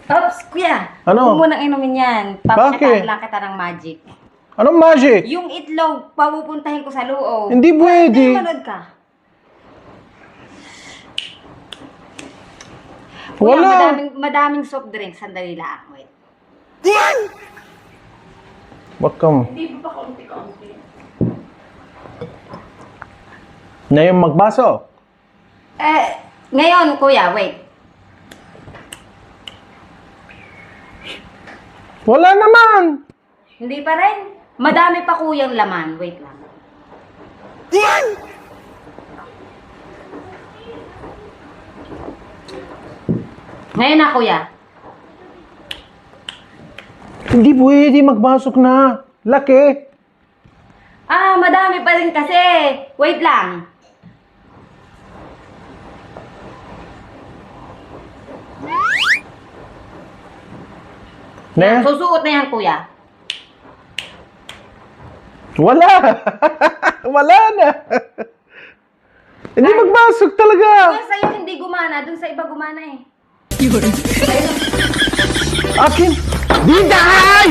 Ops, kuya. Ano? Huwag mo nang inumin yan. Bakit? Papakita lang kita ng magic. Anong magic? Yung itlog, papupuntahin ko sa loob. Hindi pwede. Manood ka. Kuya, Wala. madaming soft drinks. Sandali lang. Wait. Wag kang... Hindi ba kaunti-kaunti? Ngayon magbaso. Ngayon, kuya, wait. Wala naman. Hindi pa rin. Madami pa kuyang laman. Wait lang. Ngayon na, kuya. Hindi pwede, magbasok na. Laki. Madami pa rin kasi. Wait lang. Ne? Susuot na yan, kuya. Wala. Wala na. Hindi magbasok talaga. Kung sa'yo hindi gumana, dun sa iba gumana eh. Akin. Diday!